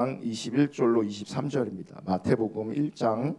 21절로 23절입니다. 마태복음 1장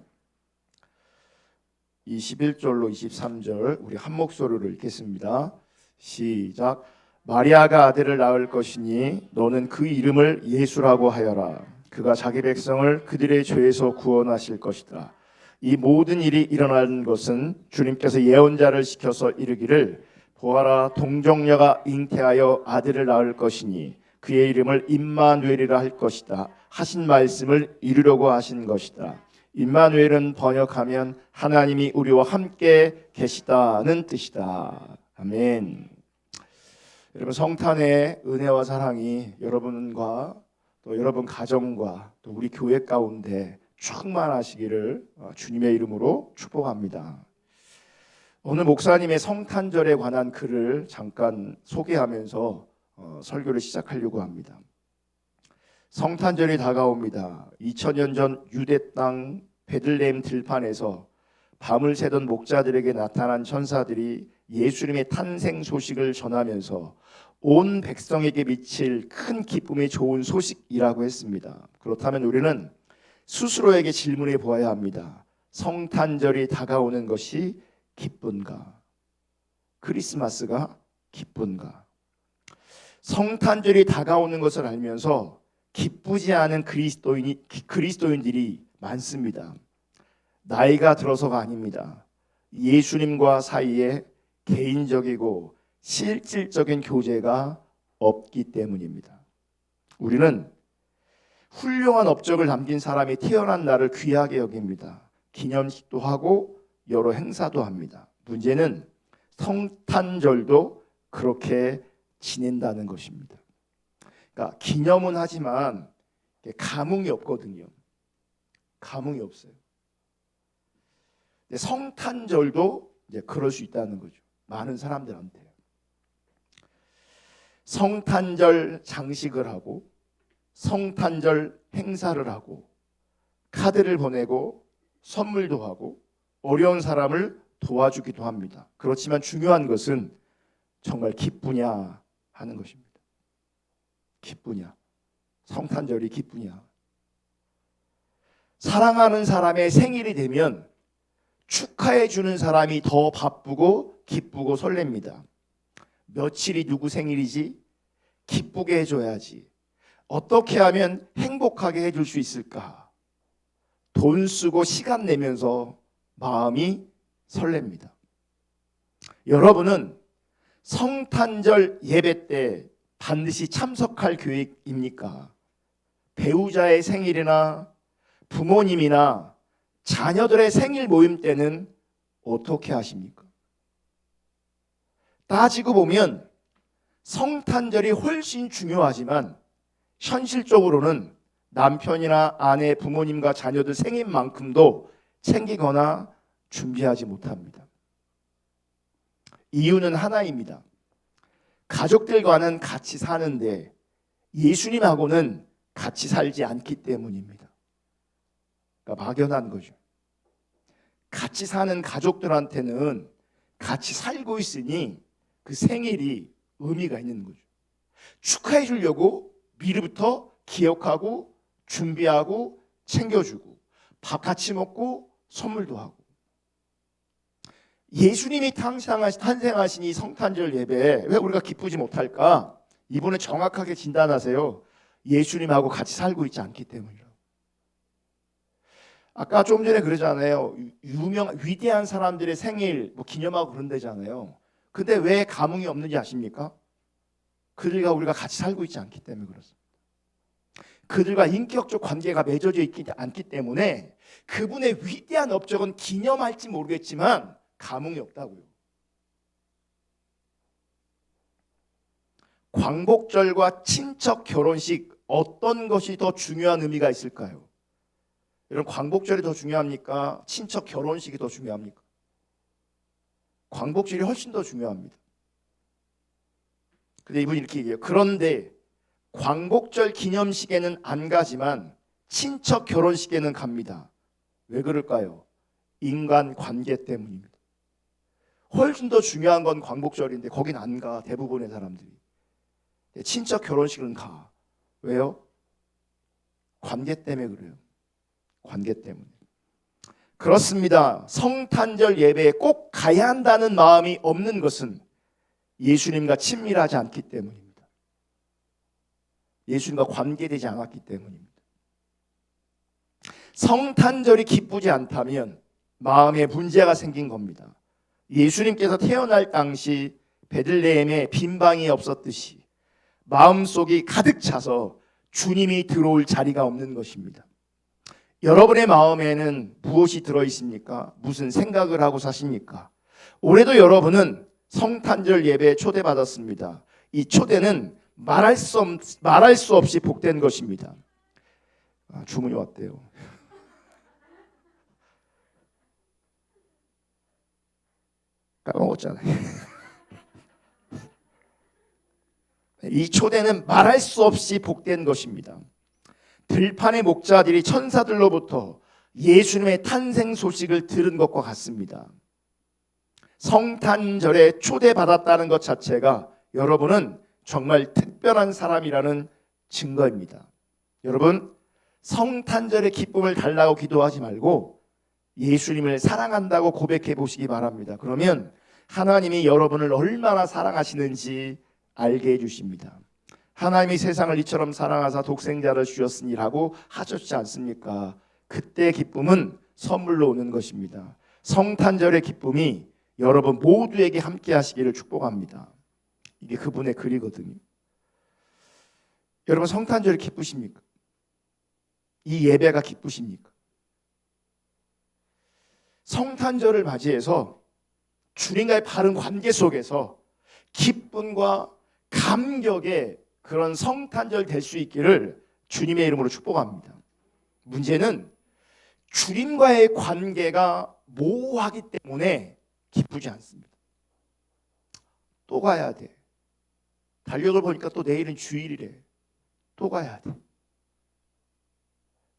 21절로 23절 우리 한 목소리로 읽겠습니다. 시작. 마리아가 아들을 낳을 것이니 너는 그 이름을 예수라고 하여라. 그가 자기 백성을 그들의 죄에서 구원하실 것이다. 이 모든 일이 일어난 것은 주님께서 예언자를 시켜서 이르기를 보아라, 동정녀가 잉태하여 아들을 낳을 것이니 그의 이름을 임마누엘이라 할 것이다 하신 말씀을 이루려고 하신 것이다. 임마누엘은 번역하면 하나님이 우리와 함께 계시다는 뜻이다. 아멘. 여러분, 성탄의 은혜와 사랑이 여러분과 또 여러분 가정과 또 우리 교회 가운데 충만하시기를 주님의 이름으로 축복합니다. 오늘 목사님의 성탄절에 관한 글을 잠깐 소개하면서 설교를 시작하려고 합니다. 성탄절이 다가옵니다. 2000년 전 유대 땅 베들레헴 들판에서 밤을 새던 목자들에게 나타난 천사들이 예수님의 탄생 소식을 전하면서 온 백성에게 미칠 큰 기쁨이 좋은 소식이라고 했습니다. 그렇다면 우리는 스스로에게 질문해 보아야 합니다. 성탄절이 다가오는 것이 기쁜가? 크리스마스가 기쁜가? 성탄절이 다가오는 것을 알면서 기쁘지 않은 그리스도인들이 많습니다. 나이가 들어서가 아닙니다. 예수님과 사이에 개인적이고 실질적인 교제가 없기 때문입니다. 우리는 훌륭한 업적을 남긴 사람이 태어난 날을 귀하게 여깁니다. 기념식도 하고 여러 행사도 합니다. 문제는 성탄절도 그렇게 지낸다는 것입니다. 그러니까 기념은 하지만 감흥이 없거든요. 감흥이 없어요. 성탄절도 이제 그럴 수 있다는 거죠. 많은 사람들한테 성탄절 장식을 하고 성탄절 행사를 하고 카드를 보내고 선물도 하고 어려운 사람을 도와주기도 합니다. 그렇지만 중요한 것은 정말 기쁘냐 하는 것입니다. 기쁘냐? 성탄절이 기쁘냐? 사랑하는 사람의 생일이 되면 축하해 주는 사람이 더 바쁘고 기쁘고 설렙니다. 며칠이 누구 생일이지? 기쁘게 해줘야지. 어떻게 하면 행복하게 해줄 수 있을까? 돈 쓰고 시간 내면서 마음이 설렙니다. 여러분은 성탄절 예배 때 반드시 참석할 계획입니까? 배우자의 생일이나 부모님이나 자녀들의 생일 모임 때는 어떻게 하십니까? 따지고 보면 성탄절이 훨씬 중요하지만 현실적으로는 남편이나 아내, 부모님과 자녀들 생일만큼도 챙기거나 준비하지 못합니다. 이유는 하나입니다. 가족들과는 같이 사는데 예수님하고는 같이 살지 않기 때문입니다. 그러니까 막연한 거죠. 같이 사는 가족들한테는 같이 살고 있으니 그 생일이 의미가 있는 거죠. 축하해 주려고 미리부터 기억하고 준비하고 챙겨주고 밥 같이 먹고 선물도 하고. 예수님이 탄생하신 이 성탄절 예배에 왜 우리가 기쁘지 못할까? 이번에 정확하게 진단하세요. 예수님하고 같이 살고 있지 않기 때문이라고. 아까 좀 전에 그러잖아요. 위대한 사람들의 생일 기념하고 그런 데잖아요. 근데 왜 감흥이 없는지 아십니까? 그들과 우리가 같이 살고 있지 않기 때문에 그렇습니다. 그들과 인격적 관계가 맺어져 있지 않기 때문에 그분의 위대한 업적은 기념할지 모르겠지만 감흥이 없다고요. 광복절과 친척 결혼식 어떤 것이 더 중요한 의미가 있을까요? 여러분, 광복절이 더 중요합니까? 친척 결혼식이 더 중요합니까? 광복절이 훨씬 더 중요합니다. 근데 이분이 이렇게 얘기해요. 그런데 광복절 기념식에는 안 가지만 친척 결혼식에는 갑니다. 왜 그럴까요? 인간 관계 때문입니다. 훨씬 더 중요한 건 광복절인데 거긴 안 가, 대부분의 사람들이. 친척 결혼식은 가. 왜요? 관계 때문에 그래요. 관계 때문에. 그렇습니다. 성탄절 예배에 꼭 가야 한다는 마음이 없는 것은 예수님과 친밀하지 않기 때문입니다. 예수님과 관계되지 않았기 때문입니다. 성탄절이 기쁘지 않다면 마음에 문제가 생긴 겁니다. 예수님께서 태어날 당시 베들레헴에 빈방이 없었듯이 마음속이 가득 차서 주님이 들어올 자리가 없는 것입니다. 여러분의 마음에는 무엇이 들어있습니까? 무슨 생각을 하고 사십니까? 올해도 여러분은 성탄절 예배에 초대받았습니다. 이 초대는 말할 수 없이 복된 것입니다. 주문이 왔대요. 까먹었잖아요. 이 초대는 말할 수 없이 복된 것입니다. 들판의 목자들이 천사들로부터 예수님의 탄생 소식을 들은 것과 같습니다. 성탄절에 초대받았다는 것 자체가 여러분은 정말 특별한 사람이라는 증거입니다. 여러분, 성탄절의 기쁨을 달라고 기도하지 말고 예수님을 사랑한다고 고백해 보시기 바랍니다. 그러면 하나님이 여러분을 얼마나 사랑하시는지 알게 해주십니다. 하나님이 세상을 이처럼 사랑하사 독생자를 주셨으니라고 하셨지 않습니까? 그때 기쁨은 선물로 오는 것입니다. 성탄절의 기쁨이 여러분 모두에게 함께 하시기를 축복합니다. 이게 그분의 글이거든요. 여러분 성탄절이 기쁘십니까? 이 예배가 기쁘십니까? 성탄절을 맞이해서 주님과의 바른 관계 속에서 기쁨과 감격의 그런 성탄절 될 수 있기를 주님의 이름으로 축복합니다. 문제는 주님과의 관계가 모호하기 때문에 기쁘지 않습니다. 또 가야 돼. 달력을 보니까 또 내일은 주일이래. 또 가야 돼.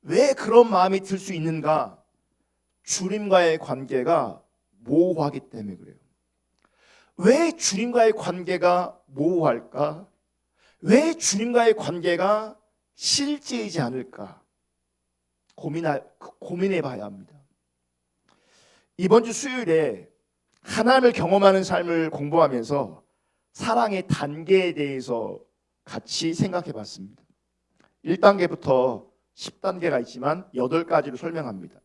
왜 그런 마음이 들 수 있는가? 주님과의 관계가 모호하기 때문에 그래요. 왜 주님과의 관계가 모호할까? 왜 주님과의 관계가 실제이지 않을까? 고민해 봐야 합니다. 이번 주 수요일에 하나님을 경험하는 삶을 공부하면서 사랑의 단계에 대해서 같이 생각해 봤습니다. 1단계부터 10단계가 있지만 8가지로 설명합니다.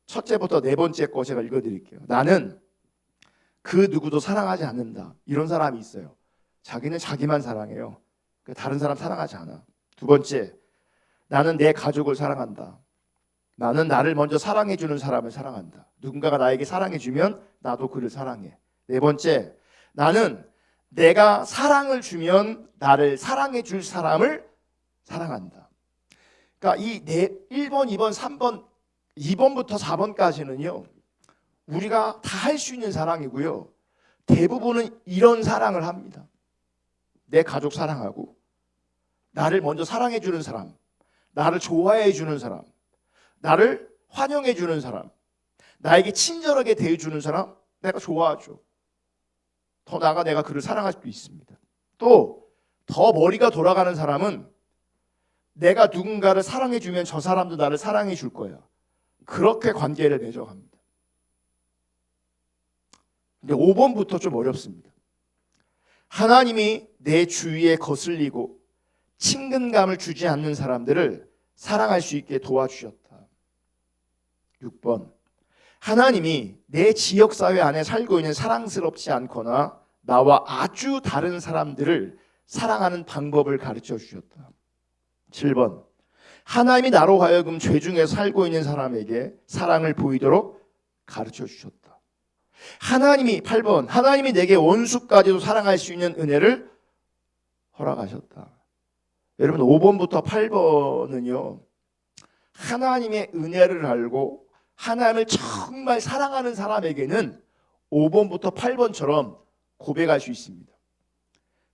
첫째부터 네 번째 거 제가 읽어드릴게요. 나는 그 누구도 사랑하지 않는다. 이런 사람이 있어요. 자기는 자기만 사랑해요. 다른 사람 사랑하지 않아. 두 번째, 나는 내 가족을 사랑한다. 나는 나를 먼저 사랑해주는 사람을 사랑한다. 누군가가 나에게 사랑해주면 나도 그를 사랑해. 네 번째, 나는 내가 사랑을 주면 나를 사랑해줄 사람을 사랑한다. 그러니까 이 1번, 2번, 3번, 2번부터 4번까지는요. 우리가 다 할 수 있는 사랑이고요. 대부분은 이런 사랑을 합니다. 내 가족 사랑하고 나를 먼저 사랑해 주는 사람, 나를 좋아해 주는 사람, 나를 환영해 주는 사람, 나에게 친절하게 대해 주는 사람 내가 좋아하죠. 더 나아가 내가 그를 사랑할 수도 있습니다. 또 더 머리가 돌아가는 사람은 내가 누군가를 사랑해 주면 저 사람도 나를 사랑해 줄 거야. 그렇게 관계를 맺어갑니다. 근데 5번부터 좀 어렵습니다. 하나님이 내 주위에 거슬리고 친근감을 주지 않는 사람들을 사랑할 수 있게 도와주셨다. 6번, 하나님이 내 지역사회 안에 살고 있는 사랑스럽지 않거나 나와 아주 다른 사람들을 사랑하는 방법을 가르쳐 주셨다. 7번, 하나님이 나로 하여금 죄 중에 살고 있는 사람에게 사랑을 보이도록 가르쳐 주셨다. 8번, 하나님이 내게 원수까지도 사랑할 수 있는 은혜를 허락하셨다. 여러분 5번부터 8번은요. 하나님의 은혜를 알고 하나님을 정말 사랑하는 사람에게는 5번부터 8번처럼 고백할 수 있습니다.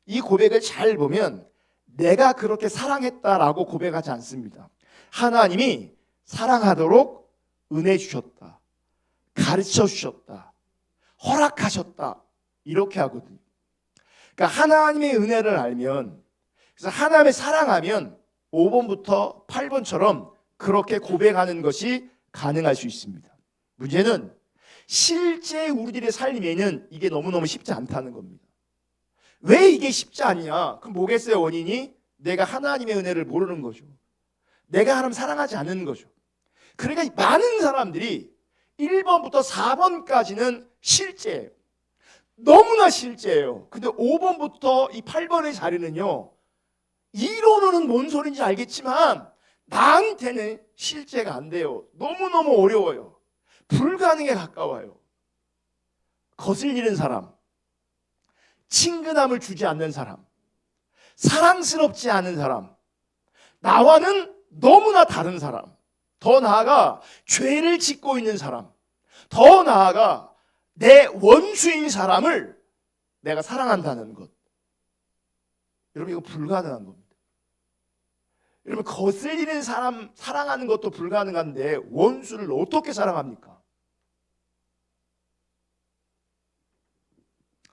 이 고백을 잘 보면 내가 그렇게 사랑했다라고 고백하지 않습니다. 하나님이 사랑하도록 은혜 주셨다. 가르쳐 주셨다. 허락하셨다. 이렇게 하거든요. 그러니까 하나님의 은혜를 알면, 그래서 하나님을 사랑하면 5번부터 8번처럼 그렇게 고백하는 것이 가능할 수 있습니다. 문제는 실제 우리들의 삶에는 이게 너무너무 쉽지 않다는 겁니다. 왜 이게 쉽지 않냐? 그럼 뭐겠어요? 원인이 내가 하나님의 은혜를 모르는 거죠. 내가 하나님 사랑하지 않는 거죠. 그러니까 많은 사람들이 1번부터 4번까지는 실제예요. 너무나 실제예요. 근데 5번부터 이 8번의 자리는요, 이론으로는 뭔 소린지 알겠지만 나한테는 실제가 안 돼요. 너무너무 어려워요. 불가능에 가까워요. 거슬리는 사람, 친근함을 주지 않는 사람, 사랑스럽지 않은 사람, 나와는 너무나 다른 사람, 더 나아가 죄를 짓고 있는 사람, 더 나아가 내 원수인 사람을 내가 사랑한다는 것. 여러분, 이거 불가능한 겁니다. 여러분, 거슬리는 사람 사랑하는 것도 불가능한데 원수를 어떻게 사랑합니까?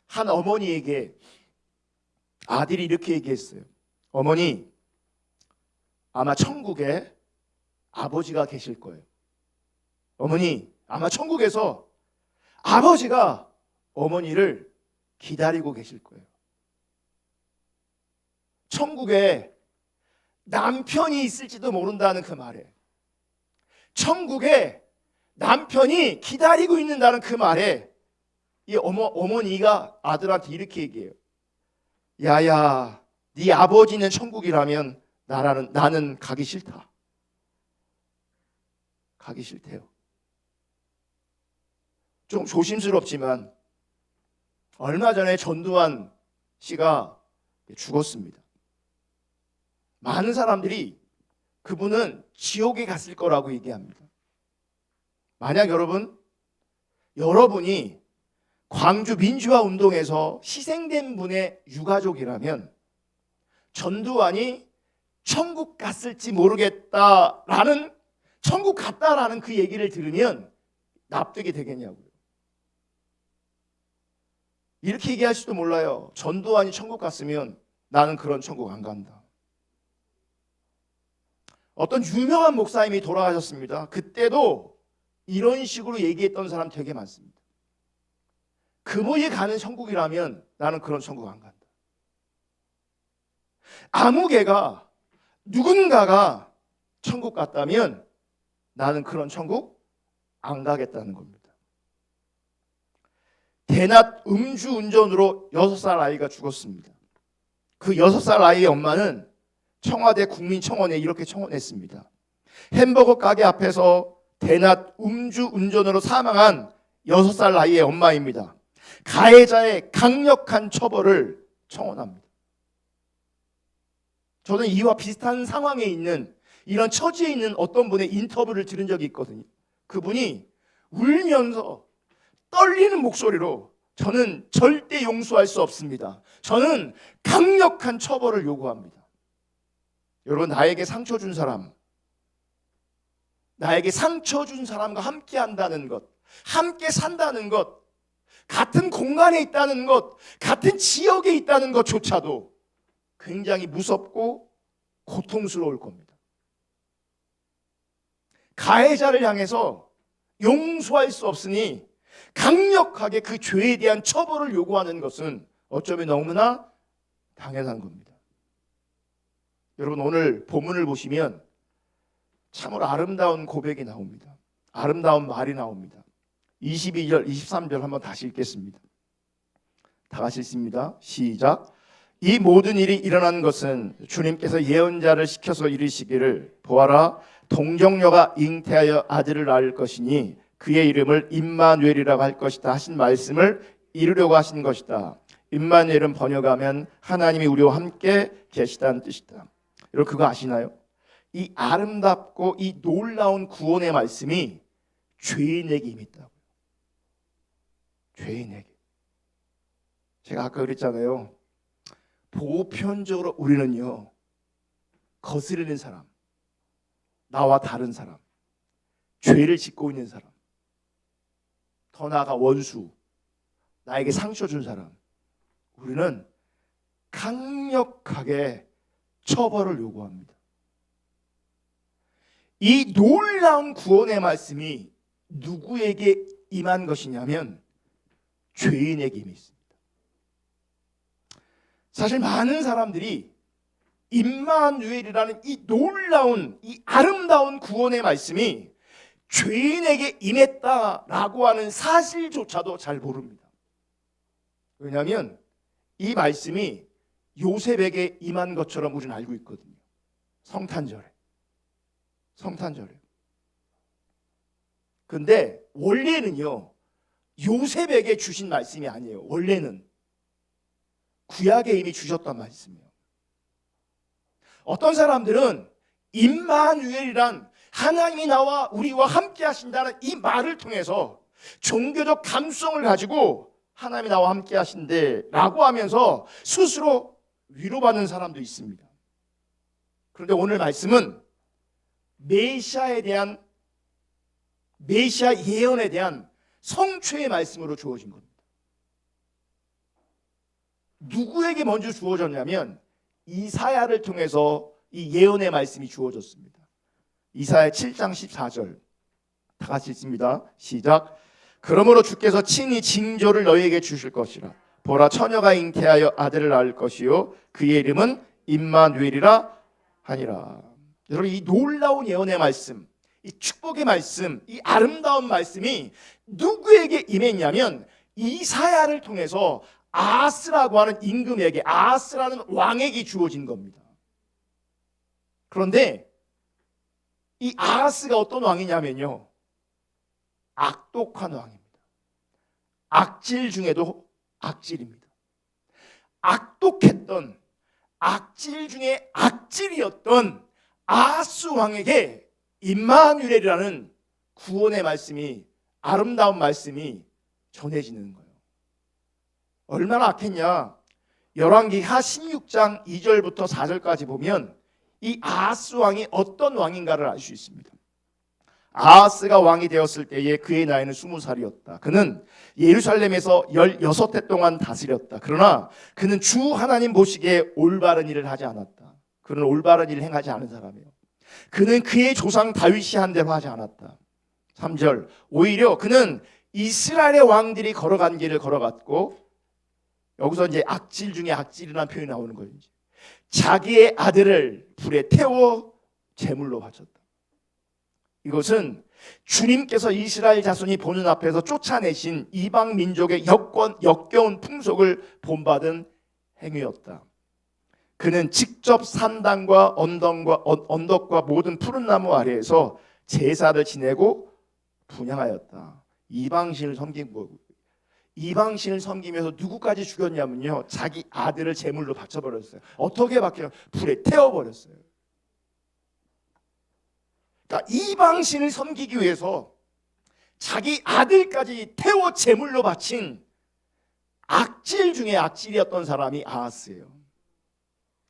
한 어머니에게 아들이 이렇게 얘기했어요. 어머니, 아마 천국에 아버지가 계실 거예요. 어머니, 아마 천국에서 아버지가 어머니를 기다리고 계실 거예요. 천국에 남편이 있을지도 모른다는 그 말에, 천국에 남편이 기다리고 있는다는 그 말에 이 어머니가 아들한테 이렇게 얘기해요. 야야, 네 아버지는 천국이라면 나는 가기 싫다. 가기 싫대요. 좀 조심스럽지만 얼마 전에 전두환 씨가 죽었습니다. 많은 사람들이 그분은 지옥에 갔을 거라고 얘기합니다. 만약 여러분이 광주 민주화 운동에서 희생된 분의 유가족이라면 전두환이 천국 갔을지 모르겠다라는, 천국 갔다라는 그 얘기를 들으면 납득이 되겠냐고요. 이렇게 얘기할지도 몰라요. 전두환이 천국 갔으면 나는 그런 천국 안 간다. 어떤 유명한 목사님이 돌아가셨습니다. 그때도 이런 식으로 얘기했던 사람 되게 많습니다. 그분이 가는 천국이라면 나는 그런 천국 안 간다. 아무개가 누군가가 천국 갔다면 나는 그런 천국 안 가겠다는 겁니다. 대낮 음주운전으로 6살 아이가 죽었습니다. 그 6살 아이의 엄마는 청와대 국민청원에 이렇게 청원했습니다. 햄버거 가게 앞에서 대낮 음주운전으로 사망한 6살 아이의 엄마입니다. 가해자의 강력한 처벌을 청원합니다. 저는 이와 비슷한 상황에 있는, 이런 처지에 있는 어떤 분의 인터뷰를 들은 적이 있거든요. 그분이 울면서 떨리는 목소리로 저는 절대 용서할 수 없습니다. 저는 강력한 처벌을 요구합니다. 여러분, 나에게 상처 준 사람, 나에게 상처 준 사람과 함께 한다는 것, 함께 산다는 것, 같은 공간에 있다는 것, 같은 지역에 있다는 것조차도 굉장히 무섭고 고통스러울 겁니다. 가해자를 향해서 용서할 수 없으니 강력하게 그 죄에 대한 처벌을 요구하는 것은 어쩌면 너무나 당연한 겁니다. 여러분, 오늘 본문을 보시면 참으로 아름다운 고백이 나옵니다. 아름다운 말이 나옵니다. 22절, 23절 한번 다시 읽겠습니다. 다 같이 읽습니다. 시작. 이 모든 일이 일어난 것은 주님께서 예언자를 시켜서 이르시기를 보아라, 동정녀가 잉태하여 아들을 낳을 것이니 그의 이름을 임마누엘이라고 할 것이다 하신 말씀을 이루려고 하신 것이다. 임마누엘은 번역하면 하나님이 우리와 함께 계시다는 뜻이다. 여러분, 그거 아시나요? 이 아름답고 이 놀라운 구원의 말씀이 죄인에게 임했다고요. 죄인에게. 제가 아까 그랬잖아요. 보편적으로 우리는요, 거스르는 사람, 나와 다른 사람, 죄를 짓고 있는 사람, 더 나아가 원수, 나에게 상처 준 사람, 우리는 강력하게 처벌을 요구합니다. 이 놀라운 구원의 말씀이 누구에게 임한 것이냐면 죄인에게 임했습니다. 사실 많은 사람들이 임마누엘이라는 이 놀라운, 이 아름다운 구원의 말씀이 죄인에게 임했다라고 하는 사실조차도 잘 모릅니다. 왜냐하면 이 말씀이 요셉에게 임한 것처럼 우리는 알고 있거든요. 성탄절에. 근데 원래는요, 요셉에게 주신 말씀이 아니에요. 원래는 구약에 이미 주셨던 말씀이에요. 어떤 사람들은 임마누엘이란 하나님이 나와 우리와 함께 하신다는 이 말을 통해서 종교적 감수성을 가지고 하나님이 나와 함께 하신대 라고 하면서 스스로 위로받는 사람도 있습니다. 그런데 오늘 말씀은 메시아 예언에 대한 성취의 말씀으로 주어진 겁니다. 누구에게 먼저 주어졌냐면 이사야를 통해서 이 예언의 말씀이 주어졌습니다. 이사야 7장 14절 다 같이 읽습니다. 시작. 그러므로 주께서 친히 징조를 너희에게 주실 것이라. 보라, 처녀가 잉태하여 아들을 낳을 것이요 그의 이름은 임마누엘이라 하니라. 여러분, 이 놀라운 예언의 말씀, 이 축복의 말씀, 이 아름다운 말씀이 누구에게 임했냐면 이사야를 통해서 아하스라고 하는 임금에게, 아하스라는 왕에게 주어진 겁니다. 그런데 이 아하스가 어떤 왕이냐면요, 악독한 왕입니다. 악질 중에도 악질입니다. 악독했던, 악질 중에 악질이었던 아하스 왕에게 임마누엘이라는 구원의 말씀이, 아름다운 말씀이 전해지는 거예요. 얼마나 악했냐? 열왕기하 16장 2절부터 4절까지 보면 이 아하스 왕이 어떤 왕인가를 알 수 있습니다. 아하스가 왕이 되었을 때에 그의 나이는 20살이었다. 그는 예루살렘에서 16해 동안 다스렸다. 그러나 그는 주 하나님 보시기에 올바른 일을 하지 않았다. 그는 올바른 일을 행하지 않은 사람이에요. 그는 그의 조상 다윗이 한 대로 하지 않았다. 3절. 오히려 그는 이스라엘의 왕들이 걸어간 길을 걸어갔고, 여기서 이제 악질 중에 악질이라는 표현이 나오는 거예요. 자기의 아들을 불에 태워 제물로 바쳤다. 이것은 주님께서 이스라엘 자손이 보는 앞에서 쫓아내신 이방 민족의 역겨운 풍속을 본받은 행위였다. 그는 직접 산당과 언덕과 모든 푸른 나무 아래에서 제사를 지내고 분향하였다. 이방신을 섬기면서 누구까지 죽였냐면요, 자기 아들을 제물로 바쳐버렸어요. 어떻게 바뀌어요? 불에 태워버렸어요. 그러니까 이방신을 섬기기 위해서 자기 아들까지 태워 제물로 바친 악질 중에 악질이었던 사람이 아하스예요.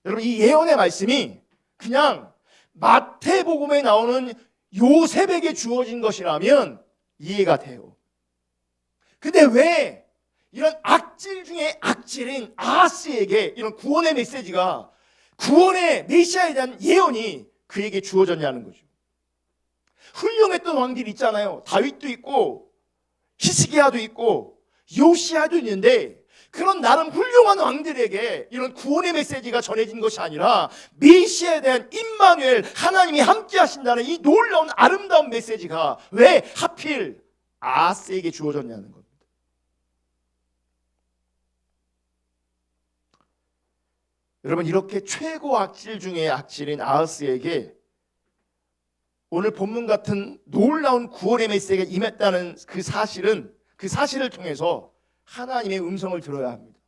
여러분, 이 예언의 말씀이 그냥 마태복음에 나오는 요셉에게 주어진 것이라면 이해가 돼요. 근데 왜 이런 악질 중에 악질인 아하스에게 이런 구원의 메시지가, 구원의 메시아에 대한 예언이 그에게 주어졌냐는 거죠. 훌륭했던 왕들이 있잖아요. 다윗도 있고 히스기야도 있고 요시야도 있는데, 그런 나름 훌륭한 왕들에게 이런 구원의 메시지가 전해진 것이 아니라 메시아에 대한 임마누엘, 하나님이 함께 하신다는 이 놀라운 아름다운 메시지가 왜 하필 아하스에게 주어졌냐는 겁니다. 여러분, 이렇게 최고 악질 중에 악질인 아하스에게 오늘 본문 같은 놀라운 구원의 메시지가 임했다는 그 사실을 통해서 하나님의 음성을 들어야 합니다.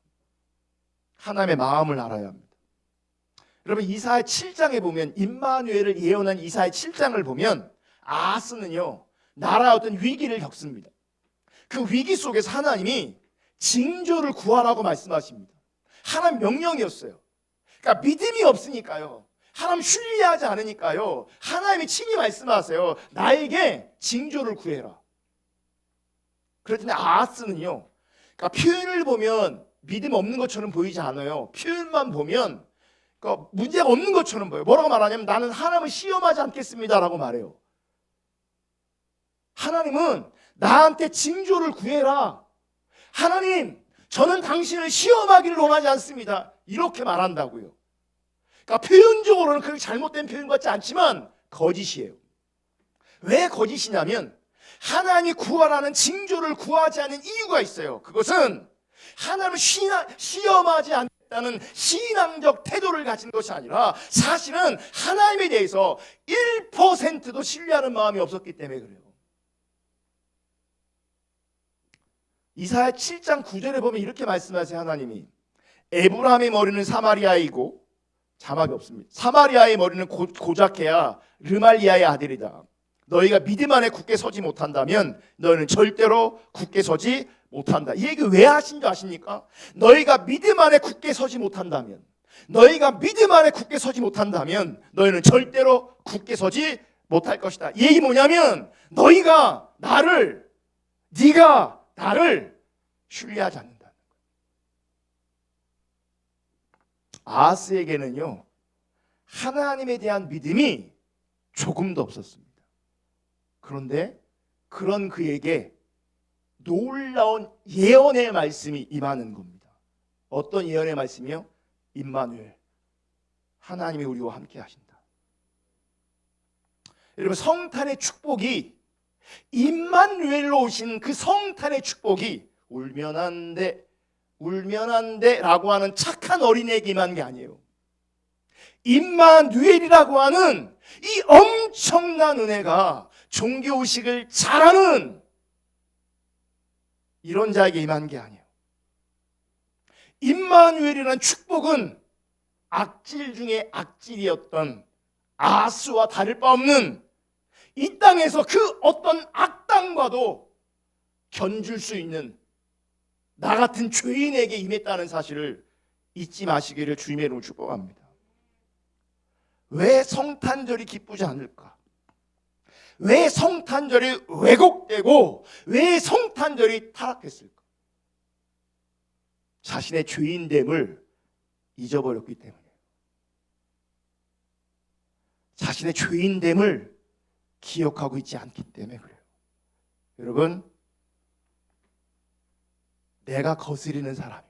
하나님의 마음을 알아야 합니다. 여러분, 이사야 7장에 보면, 임마누엘을 예언한 이사야 7장을 보면 아하스는요, 나라의 어떤 위기를 겪습니다. 그 위기 속에서 하나님이 징조를 구하라고 말씀하십니다. 하나님 명령이었어요. 그러니까 믿음이 없으니까요, 하나님 신뢰하지 않으니까요, 하나님이 친히 말씀하세요. 나에게 징조를 구해라. 그랬더니 아하스는요, 그러니까 표현을 보면 믿음 없는 것처럼 보이지 않아요. 표현만 보면 그러니까 문제가 없는 것처럼 보여요. 뭐라고 말하냐면 나는 하나님을 시험하지 않겠습니다라고 말해요. 하나님은 나한테 징조를 구해라. 하나님, 저는 당신을 시험하기를 원하지 않습니다. 이렇게 말한다고요. 그러니까 표현적으로는 그렇게 잘못된 표현 같지 않지만 거짓이에요. 왜 거짓이냐면 하나님이 구하라는 징조를 구하지 않는 이유가 있어요. 그것은 하나님을 시험하지 않겠다는 신앙적 태도를 가진 것이 아니라 사실은 하나님에 대해서 1%도 신뢰하는 마음이 없었기 때문에 그래요. 이사야 7장 9절에 보면 이렇게 말씀하세요. 하나님이 에브라임의 머리는 사마리아이고, 자막이 없습니다. 사마리아의 머리는 고작해야 르말리아의 아들이다. 너희가 믿음 안에 굳게 서지 못한다면 너희는 절대로 굳게 서지 못한다. 이 얘기 왜 하신 줄 아십니까? 너희가 믿음 안에 굳게 서지 못한다면, 너희가 믿음 안에 굳게 서지 못한다면 너희는 절대로 굳게 서지 못할 것이다. 이 얘기 뭐냐면 네가 나를 신뢰하지 않는다는 거예요. 아하스에게는요, 하나님에 대한 믿음이 조금도 없었습니다. 그런데 그런 그에게 놀라운 예언의 말씀이 임하는 겁니다. 어떤 예언의 말씀이요? 임마누엘, 하나님이 우리와 함께 하신다. 여러분, 성탄의 축복이, 임마누엘로 오신 그 성탄의 축복이 울면 안 돼, 울면 안 돼 라고 하는 착한 어린애에게 임한 게 아니에요. 임마누엘이라고 하는 이 엄청난 은혜가 종교의식을 잘하는 이런 자에게 임한 게 아니에요. 임마누엘이라는 축복은 악질 중에 악질이었던 아하스와 다를 바 없는 이 땅에서 그 어떤 악당과도 견줄 수 있는 나 같은 죄인에게 임했다는 사실을 잊지 마시기를 주님의 이름으로 축복합니다. 왜 성탄절이 기쁘지 않을까? 왜 성탄절이 왜곡되고 왜 성탄절이 타락했을까? 자신의 죄인됨을 잊어버렸기 때문이에요. 자신의 죄인됨을 기억하고 있지 않기 때문에 그래요. 여러분, 내가 거스리는 사람입니다.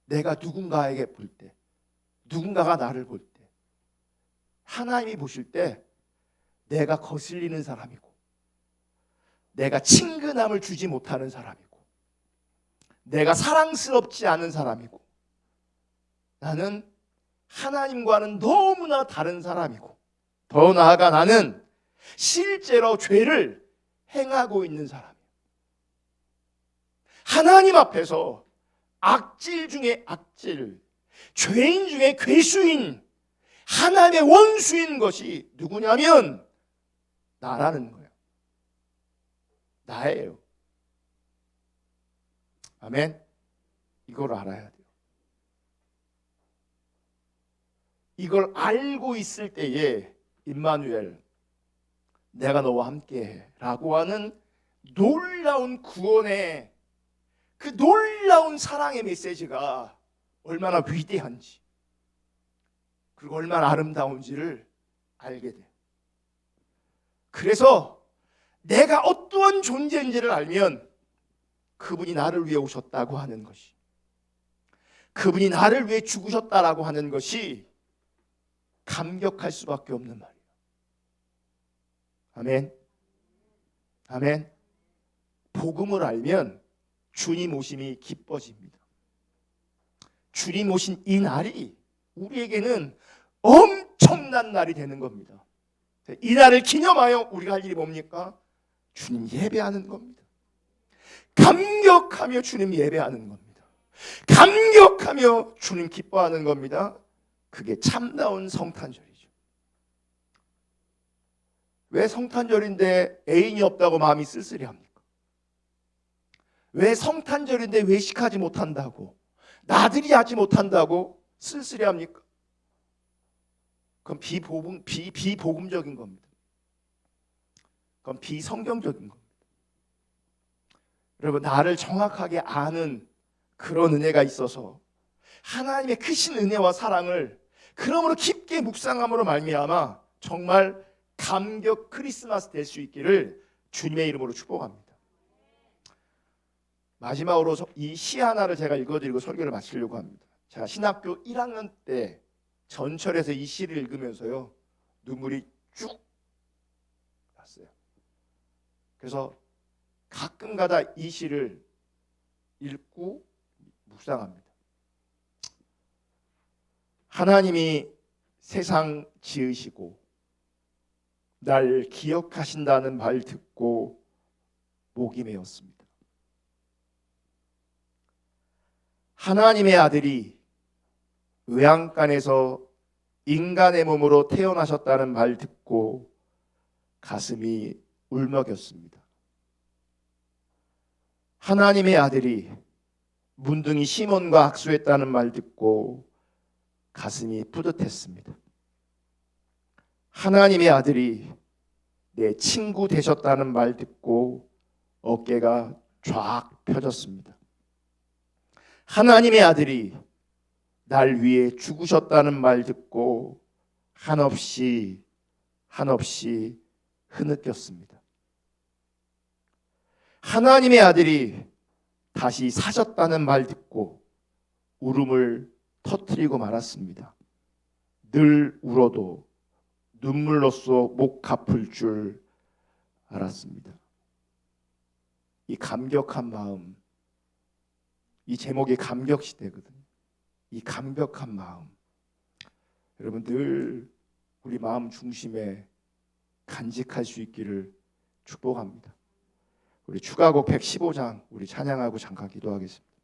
내가 누군가에게 볼 때, 누군가가 나를 볼 때, 하나님이 보실 때 내가 거슬리는 사람이고, 내가 친근함을 주지 못하는 사람이고, 내가 사랑스럽지 않은 사람이고, 나는 하나님과는 너무나 다른 사람이고, 더 나아가 나는 실제로 죄를 행하고 있는 사람이에요. 하나님 앞에서 악질 중에 악질, 죄인 중에 괴수인, 하나님의 원수인 것이 누구냐면 나라는 거예요. 나예요. 아멘. 이걸 알아야 돼요. 이걸 알고 있을 때에 임마누엘, 내가 너와 함께해 라고 하는 놀라운 구원의 그 놀라운 사랑의 메시지가 얼마나 위대한지, 그리고 얼마나 아름다운지를 알게 돼요. 그래서 내가 어떠한 존재인지를 알면 그분이 나를 위해 오셨다고 하는 것이, 그분이 나를 위해 죽으셨다라고 하는 것이 감격할 수밖에 없는 말이에요. 아멘. 아멘. 복음을 알면 주님 오심이 기뻐집니다. 주님 오신 이 날이 우리에게는 엄청난 날이 되는 겁니다. 이 날을 기념하여 우리가 할 일이 뭡니까? 주님 예배하는 겁니다. 감격하며 주님 예배하는 겁니다. 감격하며 주님 기뻐하는 겁니다. 그게 참다운 성탄절이죠. 왜 성탄절인데 애인이 없다고 마음이 쓸쓸해합니까? 왜 성탄절인데 외식하지 못한다고, 나들이 하지 못한다고 쓸쓸해합니까? 그건 비복음적인 겁니다. 그건 비성경적인 겁니다. 여러분, 나를 정확하게 아는 그런 은혜가 있어서 하나님의 크신 은혜와 사랑을 그러므로 깊게 묵상함으로 말미암아 정말 감격 크리스마스 될 수 있기를 주님의 이름으로 축복합니다. 마지막으로 이 시 하나를 제가 읽어드리고 설교를 마치려고 합니다. 제가 신학교 1학년 때 전철에서 이 시를 읽으면서요 눈물이 쭉 났어요. 그래서 가끔가다 이 시를 읽고 묵상합니다. 하나님이 세상 지으시고 날 기억하신다는 말 듣고 목이 메었습니다. 하나님의 아들이 외양간에서 인간의 몸으로 태어나셨다는 말 듣고 가슴이 울먹였습니다. 하나님의 아들이 문둥이 시몬과 악수했다는 말 듣고 가슴이 뿌듯했습니다. 하나님의 아들이 내 친구 되셨다는 말 듣고 어깨가 쫙 펴졌습니다. 하나님의 아들이 날 위해 죽으셨다는 말 듣고 한없이 흐느꼈습니다. 하나님의 아들이 다시 사셨다는 말 듣고 울음을 터뜨리고 말았습니다. 늘 울어도 눈물로써 목 갚을 줄 알았습니다. 이 감격한 마음, 이 제목이 감격시대거든요. 이 감격한 마음, 여러분 늘 우리 마음 중심에 간직할 수 있기를 축복합니다. 우리 추가곡 115장 우리 찬양하고 잠깐 기도하겠습니다.